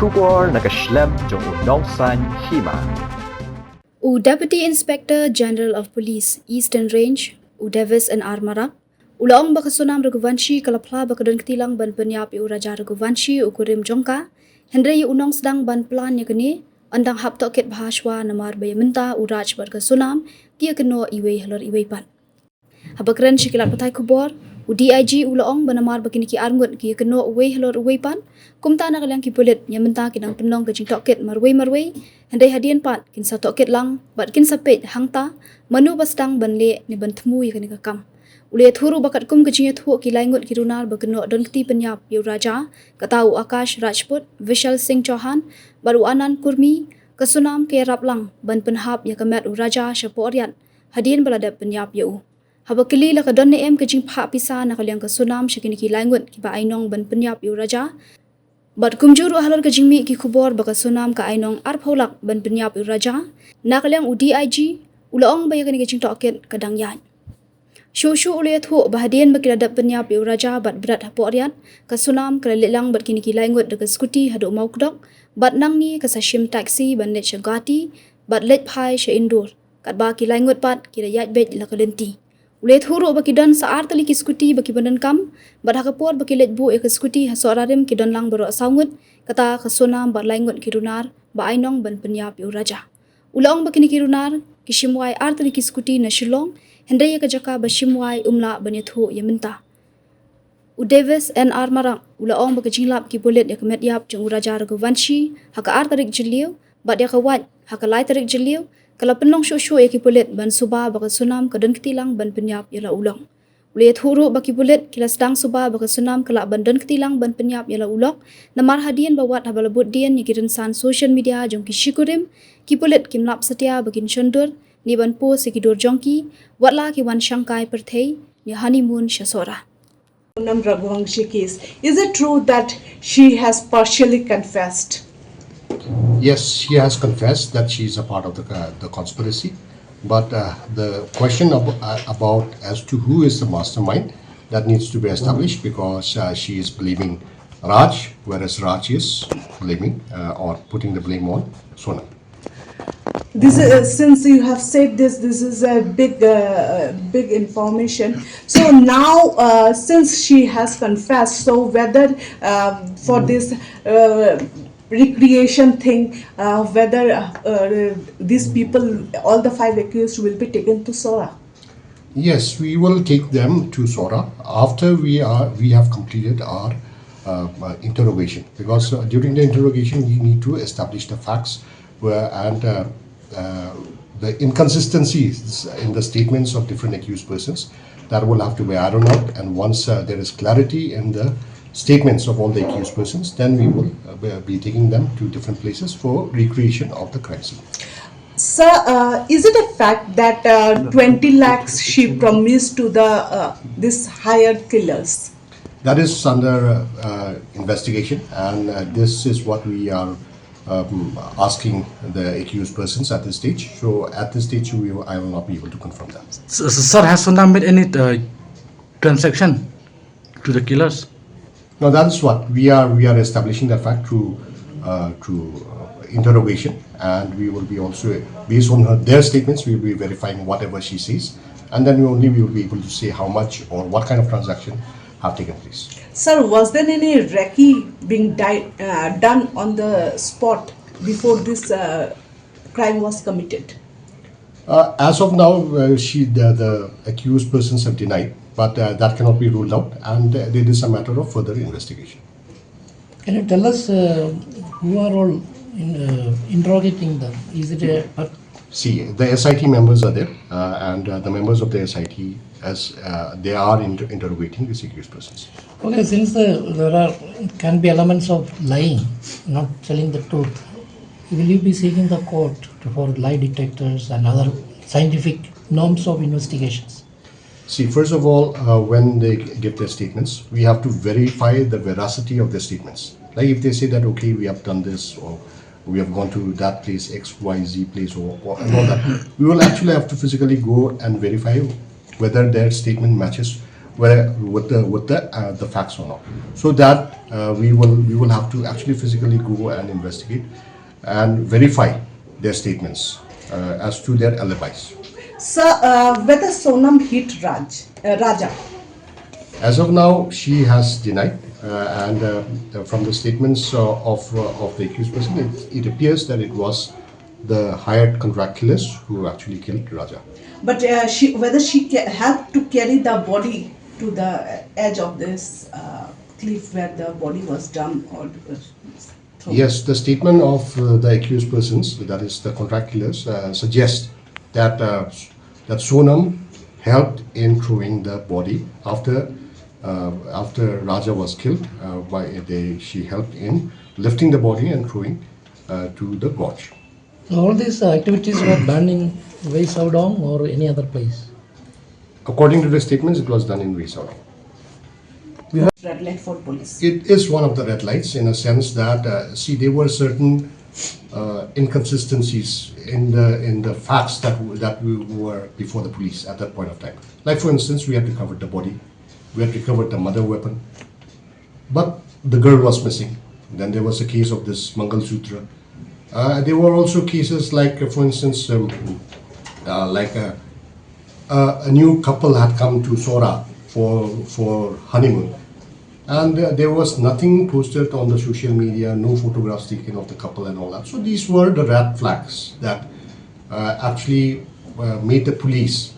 Kubor nakaslem jong unongsan Hima. Deputy Inspector General of Police Eastern Range Davis and Ïarap Ulaong baka Sonam Raghuvanshi kalapla baka don ketilang ban penyap Raja Raghuvanshi ukurim jongka Henry unong Sdang ban plan yakni andang hap toket bahaswa namar bayamenta uraj barka Sonam kia Kynnoh iwe halor iwe pan habakren shikilat patai kubor DIG ulaong banamar bakini ki arngut ki Kynnoh uwe halor uwe pan kumta na kalyang ki pulit yamenta kinang penong kajing toket marwe Henday hadian pat kin sa toket lang bat kin sapet hangta manu bastang banle ni bantmu yakni kakam Uliat huru bakat kum kejingnya thu ki laingut ki runar Kynnoh don keti penyap yu raja katau Akash Rajput Vishal Singh Chauhan baru anan kurmi ke Sonam ke Ïarap lang ban penhap ya kamet raja syaporian hadian balada penyap yu habakili la ka don em kejing pha pisa na kalyang ke Sonam syakini ki laingut ki ba ainong ban penyap yu raja Bat kumjuru halor kejing mi ki kubor baka Sonam ka ainong arpholak ban penyap yu raja na kalyang DIG ulaong bayakani kejing toket kadang yan Shushu uliat hu bahadian bakiladap penyap yu raja bat Bret haporian ka Sonam kalalilang bat kini kilaingut dekat skuti hadu mau kedok bat nang ni ka sashim taxi ban let syagati bat let pai sya indur kat ba kilaingut pat kira yat bet la kalenti uliat huru baki don saar tali ki skuti baki bandan kam bat hakapor baki let bu ek skuti hasorarim ki don lang baro asaungut kata ka Sonam bat laingut ki runar ba ainong ban penyap yu raja ulaong bakini ki runar ki shimwai artali ki skuti na Shillong Henday kajaka bashimwai umla banyathu yamenta. Davis and Ïarap ulaong bakajinglap ki bulit ya kamet yap jeng Raja Raghuvanshi haka ar tarik jeliu bat ya kawat haka lai tarik jeliu kala penlong shushu ya ki bulit ban suba baka Sonam kadon ketilang ban penyap yala ulong. Uliat huru baki bulit kila Sdang suba baka Sonam kala ban don ketilang ban penyap yala ulok namar hadian bawat habalabut dian ya kirensan social media jong ki shikurim ki bulit kimlap setia bakin shondur ni ban po sekidur jongki watla ki wan shangkai perthei ni honeymoon shasora Sonam Raghuvanshi case. Is it true that she has partially confessed? Yes, she has confessed that she is a part of the conspiracy. But the question about as to who is the mastermind, that needs to be established because she is blaming Raj, whereas Raj is blaming or putting the blame on Sonam. This is, since you have said this is a big information. So now, since she has confessed, so whether for this recreation thing, whether these people, all the 5 accused, will be taken to Sora. Yes, we will take them to Sora after we have completed our interrogation, because during the interrogation we need to establish the facts and the inconsistencies in the statements of different accused persons that will have to be ironed out, and once there is clarity in the statements of all the accused persons, then we will be taking them to different places for recreation of the crime scene. Sir, is it a fact that 20 lakhs she promised to the this hired killers? That is under investigation, and this is what we are asking the accused persons at this stage. So at this stage, I will not be able to confirm that. Sir, has Sonam made any transaction to the killers? No, that is what we are establishing that fact through interrogation, and we will be also, based on their statements, we will be verifying whatever she says, and then we will be able to say how much or what kind of transaction have taken place. Sir, was there any recce being done on the spot before this crime was committed? As of now, the accused persons have denied, but that cannot be ruled out, and it is a matter of further investigation. Can you tell us who are all interrogating them? Is it a... See, the SIT members are there, and the members of the SIT, as they are interrogating these accused persons. Okay, since there can be elements of lying, not telling the truth, will you be seeking the court for lie detectors and other scientific norms of investigations? See, first of all, when they give their statements, we have to verify the veracity of their statements. Like if they say that, okay, we have done this, or we have gone to that place, XYZ place, or and all that, we will actually have to physically go and verify whether their statement matches whether with the facts or not. So that we will have to actually physically go and investigate and verify their statements as to their alibis. Sir, whether Sonam hit Raja? As of now, she has denied, and from the statements of the accused person, it appears that it was the hired contract killers who actually killed Raja. But whether she helped to carry the body to the edge of this cliff where the body was dumped or thrown? Yes, the statement of the accused persons, that is the contract killers, suggests that that Sonam helped in throwing the body after Raja was killed. She helped in lifting the body and throwing to the gorge. So all these activities were done in Wei Sdang or any other place? According to the statements, it was done in Wei Sdang. Red light for police. It is one of the red lights in a sense that there were certain inconsistencies in the facts that were before the police at that point of time. Like for instance, we had recovered the body, we had recovered the murder weapon, but the girl was missing. Then there was a case of this Mangal Sutra. There were also cases like, for instance, a new couple had come to Sora for honeymoon, and there was nothing posted on the social media, no photographs taken of the couple and all that. So these were the red flags that actually made the police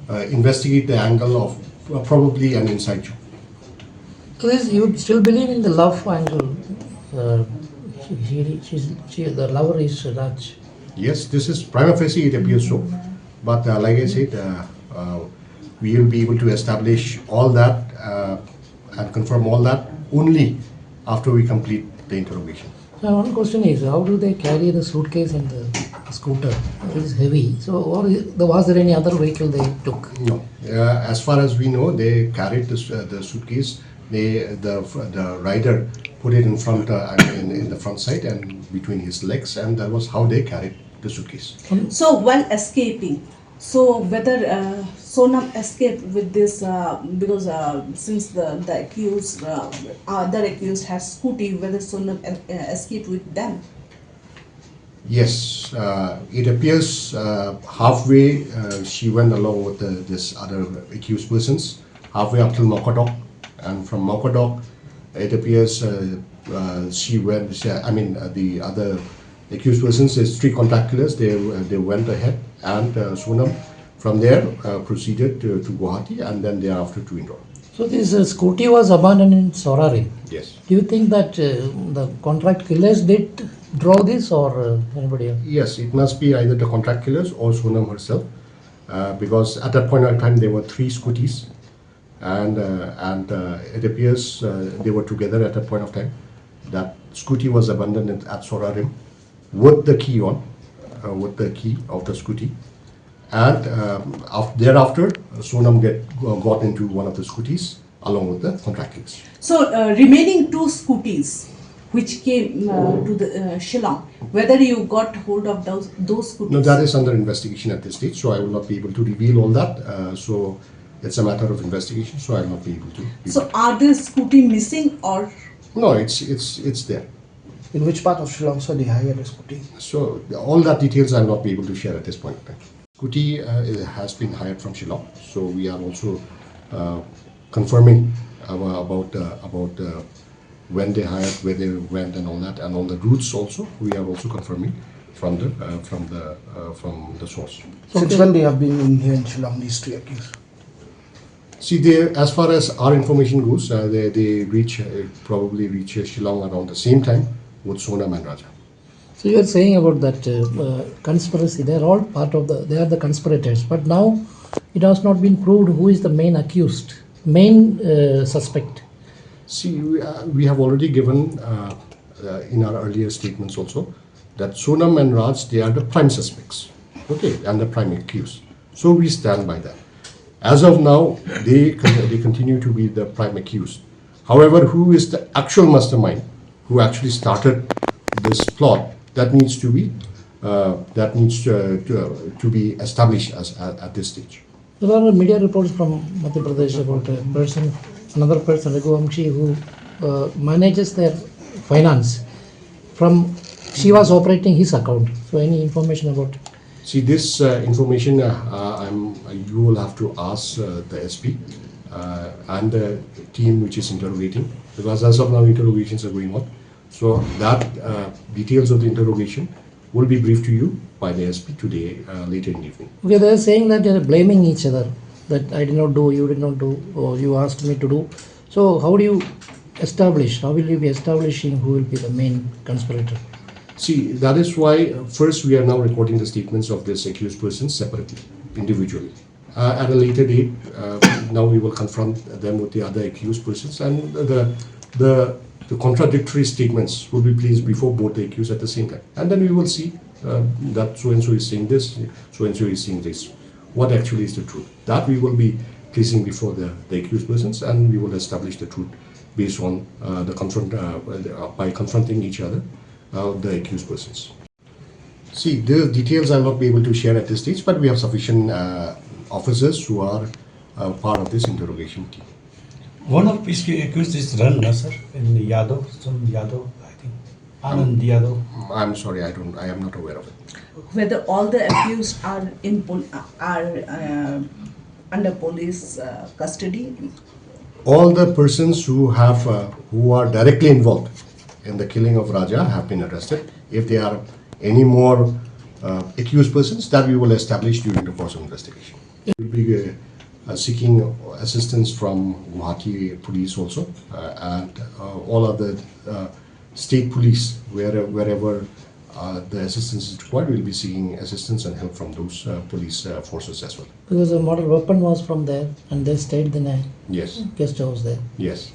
investigate the angle of probably an inside job. So you still believe in the love angle? The lover is Raj. Yes, this is prima facie, it appears so. But like I said, we will be able to establish all that and confirm all that only after we complete the interrogation. So one question is, how do they carry the suitcase and the scooter? It is heavy. So was there any other vehicle they took? No. As far as we know, they carried the suitcase. The rider put it in front in the front side and between his legs, and that was how they carried the suitcase. So while escaping, so whether Sonam escaped with this because since the accused, other accused has scooty, whether Sonam escaped with them? Yes, it appears halfway she went along with this other accused persons, halfway up till Mokadok, and from Mokadok it appears she went. The other accused persons, is 3 contract killers. They went ahead, and Sonam from there proceeded to Guwahati, and then thereafter to Indore. So this scooty was abandoned in Sorare. Yes. Do you think that the contract killers did draw this or anybody else? Yes, it must be either the contract killers or Sonam herself, because at that point in time there were 3 scooties, and it appears they were together at that point of time. That scooty was abandoned at Sorarim with the key on, with the key of the scooty, and thereafter Sonam got into one of the scooties along with the contract killers. So remaining 2 scooties which came to the Shillong, whether you got hold of those scooties? No, that is under investigation at this stage, so I will not be able to reveal all that. So it's a matter of investigation, so I will not be able to. So are the scooty missing or? No, it's there. In which part of Sri Lanka they hired a scooty? So all that details I will not be able to share at this point in time. Scooty has been hired from Shillong, so we are also confirming about when they hired, where they went, and all that, and all the routes also. We are also confirming from the source. Since when they have been in here in Sri Lanka, these 3 accused? See, as far as our information goes, they probably reach Shillong around the same time with Sonam and Raja. So you are saying about that conspiracy, they are all part of they are the conspirators, but now it has not been proved who is the main accused, main suspect. See, we have already given in our earlier statements also that Sonam and Raj, they are the prime suspects, okay, and the prime accused. So we stand by that. As of now, they continue to be the prime accused. However, who is the actual mastermind who actually started this plot? That needs to be established at this stage. There are media reports from Madhya Pradesh about a person, another person, Raghuvanshi, who manages their finance. She was operating his account. So any information about it? See, this information you will have to ask the SP and the team which is interrogating, because as of now interrogations are going on. So that details of the interrogation will be briefed to you by the SP today later in the evening. Okay, they are saying that they are blaming each other, that I did not do, you did not do, or you asked me to do. So how will you be establishing who will be the main conspirator? See, that is why first we are now recording the statements of this accused persons separately, individually. At a later date, now we will confront them with the other accused persons, and the contradictory statements will be placed before both the accused at the same time. And then we will see that so-and-so is saying this, so-and-so is saying this. What actually is the truth? That we will be placing before the accused persons, and we will establish the truth based on by confronting each other, the accused persons. See, the details I'll not be able to share at this stage, but we have sufficient officers who are part of this interrogation team. One of these accused is run, sir, in Yadav, some Yadav, I think. Anand Yadav. I'm sorry, I am not aware of it. Whether all the accused are under police custody? All the persons who are directly involved in the killing of Raja have been arrested. If there are any more accused persons, that we will establish during the course of investigation. We will be seeking assistance from Guwahati police also, and all other state police, wherever the assistance is required. We will be seeking assistance and help from those police forces as well. Because the model weapon was from there, and they stayed in a Yes. guest house there. Yes.